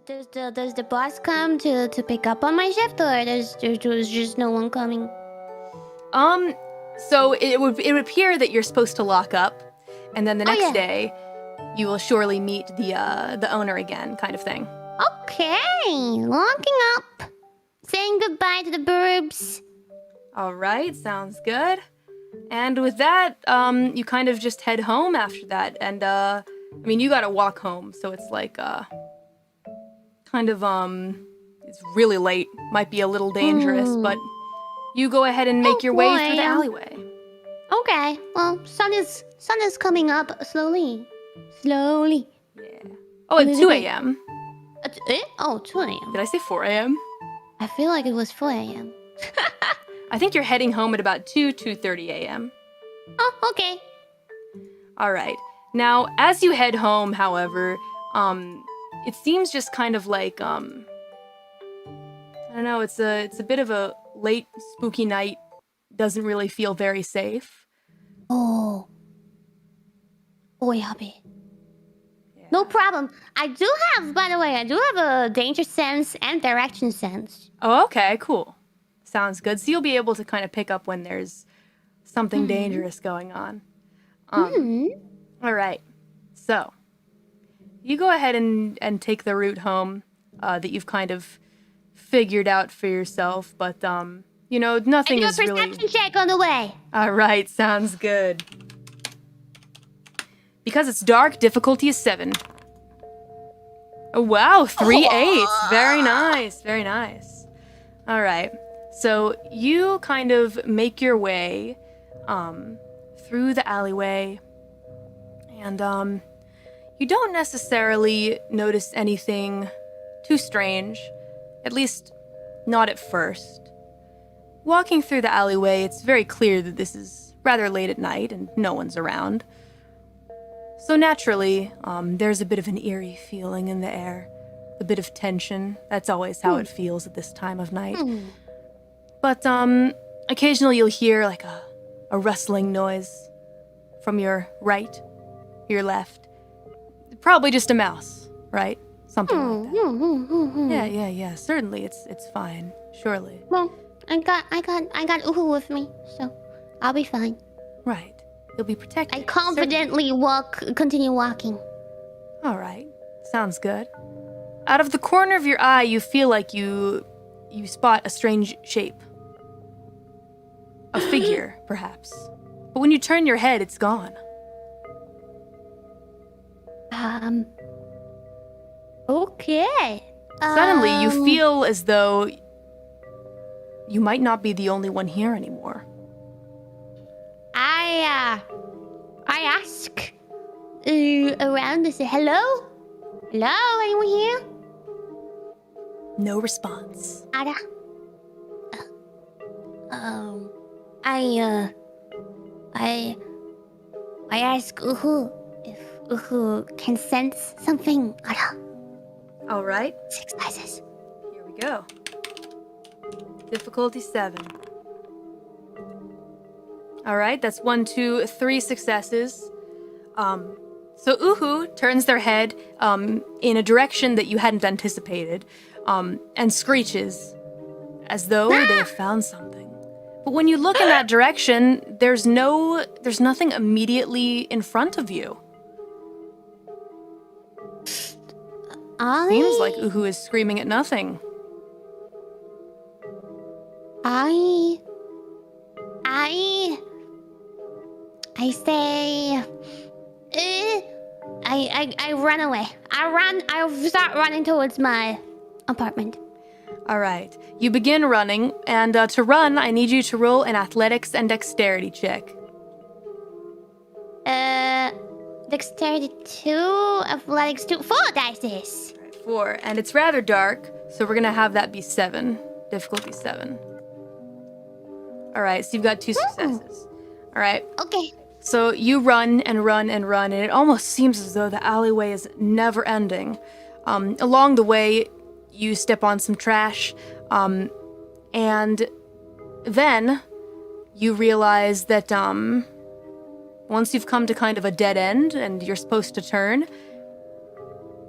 Does the boss come to pick up on my shift, or there's just no one coming? So it would appear that you're supposed to lock up, and then the next day, you will surely meet the owner again, kind of thing. Okay, locking up, saying goodbye to the burbs. All right, sounds good. And with that, you kind of just head home after that, and I mean, you gotta walk home, so it's like kind of it's really late, might be a little dangerous, but you go ahead and make your way through the alleyway. Okay, well, sun is coming up slowly. Yeah. Oh, it's 2 a.m. Oh, 2 a.m. Did I say 4 a.m.? I feel like it was 4 a.m. I think you're heading home at about 2:30 a.m. Oh, okay. All right. Now, as you head home, however, it seems just kind of like I don't know. It's a bit of a late, spooky night. Doesn't really feel very safe. Oh, yabe. No problem. I do have, by the way, a danger sense and direction sense. Oh, okay, cool. Sounds good. So you'll be able to kind of pick up when there's something dangerous going on. All right. So you go ahead and take the route home that you've kind of figured out for yourself, but you know, nothing is really... perception check on the way. All right, sounds good. Because it's dark, difficulty is 7. Oh, wow, 3 8s. Very nice, very nice. All right, so you kind of make your way through the alleyway, and you don't necessarily notice anything too strange, at least not at first. Walking through the alleyway, it's very clear that this is rather late at night and no one's around. So naturally, there's a bit of an eerie feeling in the air, a bit of tension. That's always how it feels at this time of night. But occasionally you'll hear like a rustling noise from your right, your left. Probably just a mouse, right? Something like that. Yeah. Certainly, it's fine. Surely. Well, I got Uhu with me, so I'll be fine. Right. You'll be protected. I confidently continue walking. All right. Sounds good. Out of the corner of your eye, you feel like you spot a strange shape. A figure, perhaps. But when you turn your head, it's gone. Okay. Suddenly, you feel as though you might not be the only one here anymore. I ask around and say, hello? Hello, anyone here? No response. Ada. I ask Uhu if Uhu can sense something. Ada. All right. 6 dices. Here we go. Difficulty 7. All right, that's 1, 2, 3 successes. So Uhu turns their head in a direction that you hadn't anticipated, and screeches as though they have found something. But when you look in that direction, there's nothing immediately in front of you. Seems like Uhu is screaming at nothing. I say, I run away. I start running towards my apartment. All right, you begin running, and to run, I need you to roll an athletics and dexterity check. Dexterity 2, athletics 2, 4 dices. All right, 4, and it's rather dark, so we're gonna have that be 7, difficulty 7. All right, so you've got 2 successes. All right. Okay. So you run and run and run, and it almost seems as though the alleyway is never ending. Along the way, you step on some trash, and then you realize that once you've come to kind of a dead end and you're supposed to turn,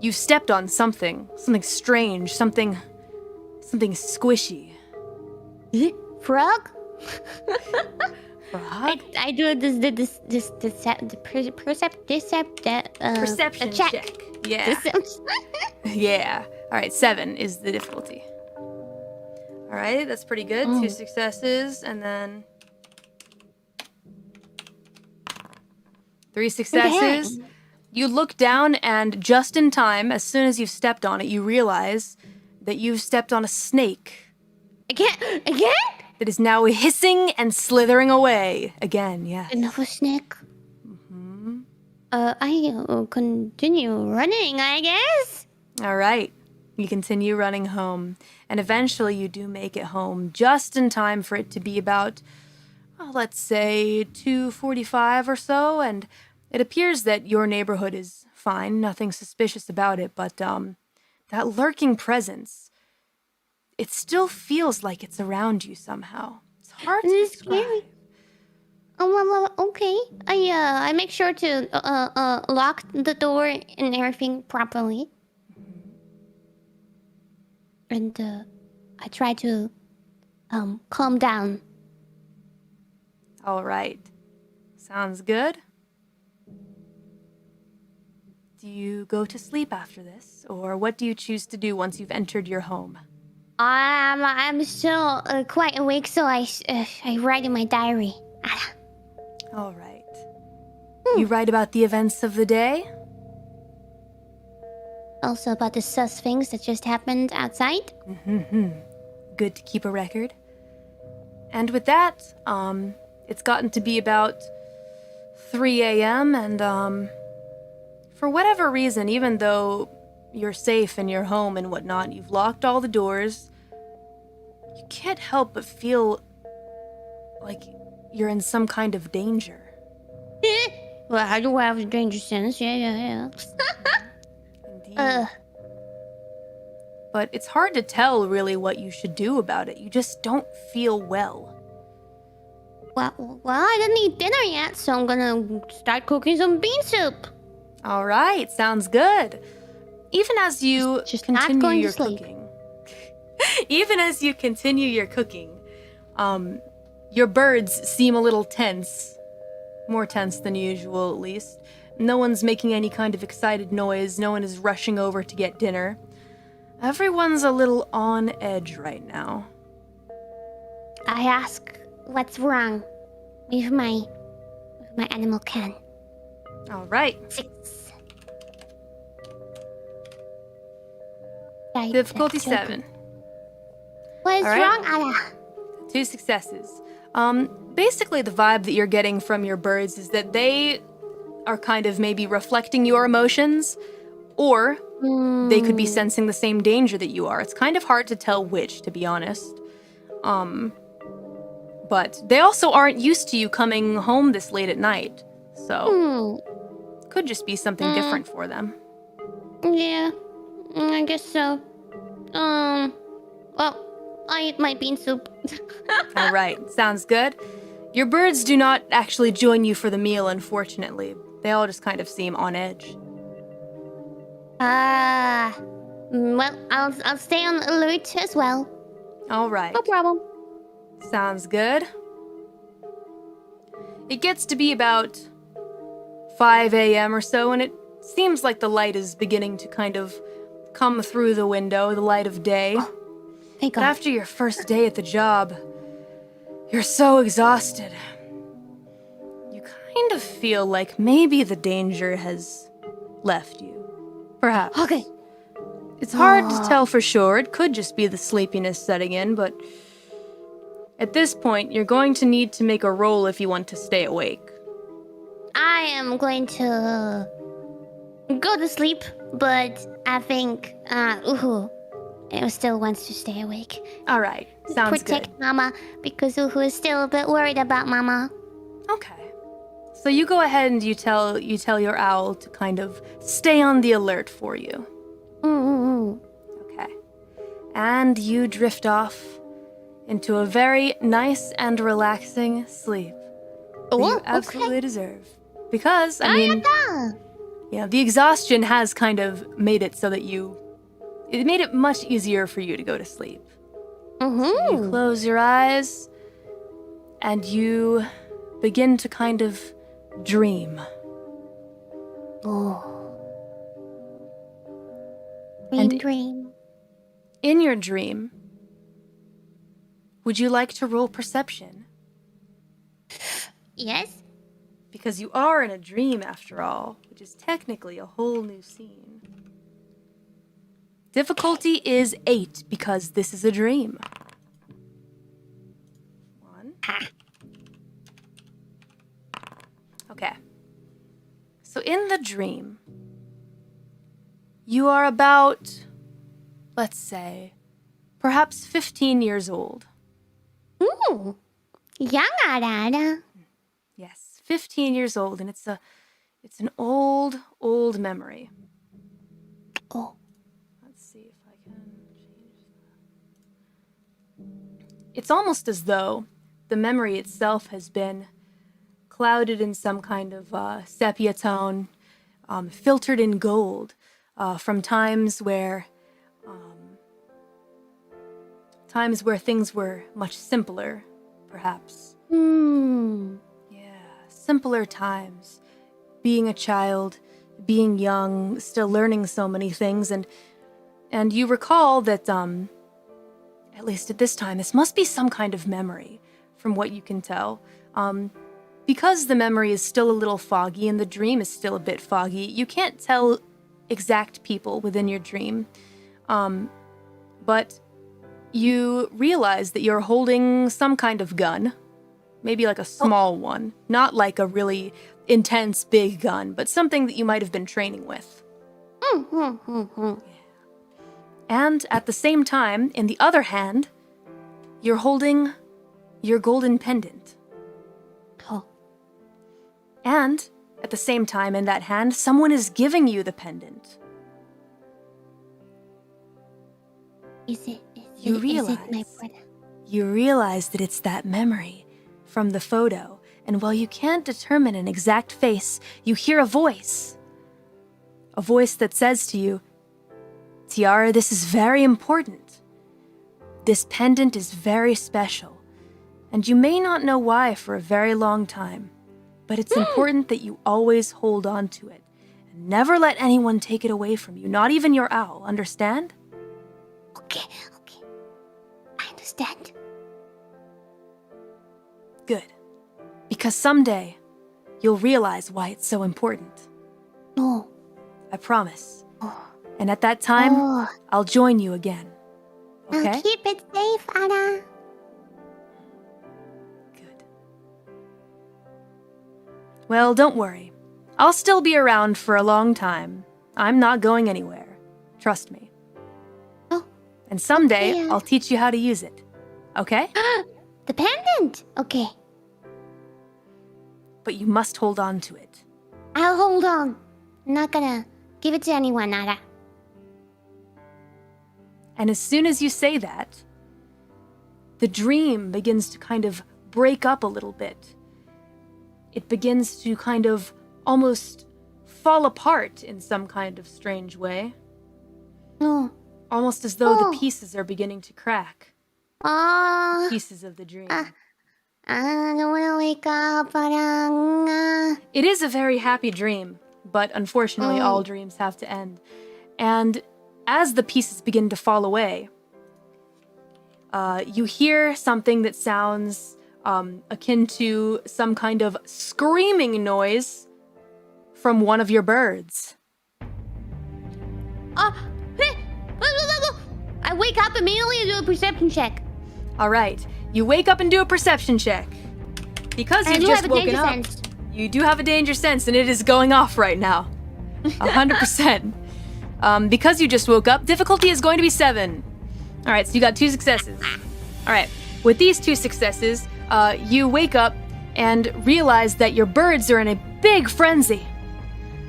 you've stepped on something strange, something squishy. Frog? Frog? I do Perception check. Yeah. Deception. Yeah. All right, 7 is the difficulty. All right, that's pretty good. 2 successes, and then 3 successes. Okay. You look down, and just in time, as soon as you've stepped on it, you realize that you've stepped on a snake Again? that is now hissing and slithering away. Again, yes. Another snake. I continue running, I guess. All right. You continue running home, and eventually you do make it home just in time for it to be about, let's say, 2:45 or so, and it appears that your neighborhood is fine, nothing suspicious about it, but that lurking presence, it still feels like it's around you somehow. It's hard to It's describe. scary. Oh, well, okay. I make sure to lock the door and everything properly. And I try to calm down. All right. Sounds good. Do you go to sleep after this, or what do you choose to do once you've entered your home? I'm still quite awake, so I write in my diary. All right. You write about the events of the day? Also about the sus things that just happened outside. Good to keep a record. And with that, it's gotten to be about 3 a.m. and for whatever reason, even though you're safe in your home and whatnot, you've locked all the doors, you can't help but feel like you're in some kind of danger. Well, I do have a danger sense. Yeah. Indeed. But it's hard to tell really what you should do about it. You just don't feel well. Well, I didn't eat dinner yet, so I'm gonna start cooking some bean soup. All right, sounds good. Even as you Just not continue going to your sleep. cooking, even as you continue your cooking, your birds seem a little tense, more tense than usual at least. No one's making any kind of excited noise. No one is rushing over to get dinner. Everyone's a little on edge right now. I ask, what's wrong with my animal can? All right. 6. Difficulty 7. What is All right. wrong, Ala? 2 successes. Basically the vibe that you're getting from your birds is that they are kind of maybe reflecting your emotions, or they could be sensing the same danger that you are. It's kind of hard to tell which, to be honest. But they also aren't used to you coming home this late at night, so could just be something different for them. Yeah, I guess so. Well, I eat my bean soup. All right, sounds good. Your birds do not actually join you for the meal, unfortunately. They all just kind of seem on edge. Well, I'll stay on alert as well. All right. No problem. Sounds good. It gets to be about 5 a.m. or so, and it seems like the light is beginning to kind of come through the window, the light of day. Thank But God. after your first day at the job, you're so exhausted. You kind of feel like maybe the danger has left you. Perhaps. Okay. It's hard to tell for sure. It could just be the sleepiness setting in, but at this point, you're going to need to make a roll if you want to stay awake. I am going to go to sleep, but I think Uhu still wants to stay awake. All right, sounds Protect good. Mama, because Uhu is still a bit worried about Mama. Okay. So you go ahead and you tell your owl to kind of stay on the alert for you. Okay. And you drift off into a very nice and relaxing sleep that you absolutely deserve. Because, I mean, Yeah, the exhaustion has kind of made it so that it made it much easier for you to go to sleep. So you close your eyes and you begin to kind of dream. Oh. Dream. In your dream, would you like to roll perception? Yes? Because you are in a dream after all, which is technically a whole new scene. Difficulty is 8 because this is a dream. 1. Okay. So in the dream, you are about, let's say, perhaps 15 years old. Ooh. Young. Yes, 15 years old, and it's an old memory. Oh. Let's see if I can change that. It's almost as though the memory itself has been clouded in some kind of sepia tone, filtered in gold, from times where things were much simpler, perhaps. Simpler times. Being a child, being young, still learning so many things, and you recall that, at least at this time, this must be some kind of memory, from what you can tell. Because the memory is still a little foggy and the dream is still a bit foggy, you can't tell exact people within your dream. But you realize that you're holding some kind of gun. Maybe like a small one. Not like a really intense big gun, but something that you might have been training with. And at the same time, in the other hand, you're holding your golden pendant. Oh. And at the same time, in that hand, someone is giving you the pendant. Is it You my brother? You realize that it's that memory from the photo, and while you can't determine an exact face, you hear a voice. A voice that says to you, Tiara, this is very important. This pendant is very special, and you may not know why for a very long time, but it's important that you always hold on to it, and never let anyone take it away from you, not even your owl, understand? Okay. I understand. Good. Because someday, you'll realize why it's so important. Oh. I promise. Oh. And at that time, Oh. I'll join you again. Okay? I'll keep it safe, Anna. Good. Well, don't worry. I'll still be around for a long time. I'm not going anywhere. Trust me. Oh. And someday, Yeah. I'll teach you how to use it. Okay? The pendant. Okay. But you must hold on to it. I'll hold on. I'm not gonna give it to anyone, Nara. And as soon as you say that, the dream begins to kind of break up a little bit. It begins to kind of almost fall apart in some kind of strange way. Oh. Almost as though Oh. the pieces are beginning to crack. Ah. Pieces of the dream. I don't wanna wake up, parang... It is a very happy dream, but unfortunately all dreams have to end. And as the pieces begin to fall away, you hear something that sounds akin to some kind of screaming noise from one of your birds. I wake up immediately and do a perception check. All right, you wake up and do a perception check. Because I you've do just have a woken danger up, sense. you do have a danger sense, and it is going off right now. 100%. Because you just woke up, difficulty is going to be 7. All right, so you got 2 successes. All right, with these 2 successes, you wake up and realize that your birds are in a big frenzy.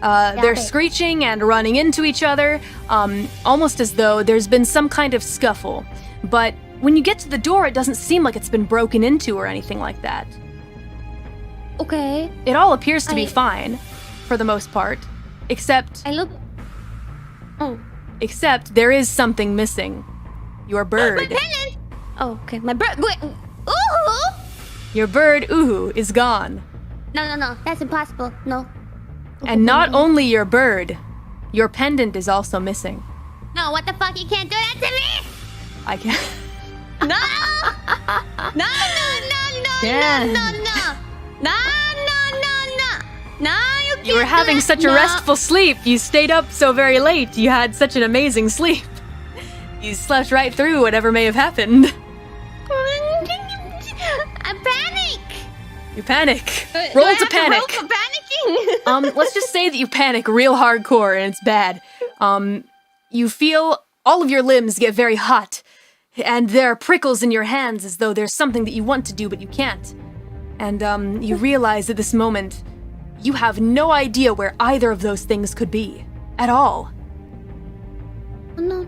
They're screeching and running into each other, almost as though there's been some kind of scuffle. But when you get to the door, it doesn't seem like it's been broken into or anything like that. Okay. It all appears to be fine, for the most part. Except I look. Oh. except there is something missing. Your My bird. pendant. Oh, okay. My bird. Wait. Ooh. Your bird, Uhu, is gone. No. That's impossible. No. And not only your bird, your pendant is also missing. No, what the fuck? You can't do that to me! I can't. No! No! Yeah. No, you can't You were having such a restful sleep. You stayed up so very late. You had such an amazing sleep. You slept right through whatever may have happened. I panic! You panic. Do Roll I to have panic. roll for panicking? Let's just say that you panic real hardcore and it's bad. You feel all of your limbs get very hot, and there are prickles in your hands as though there's something that you want to do but you can't. And you realize at this moment, you have no idea where either of those things could be. At all. No.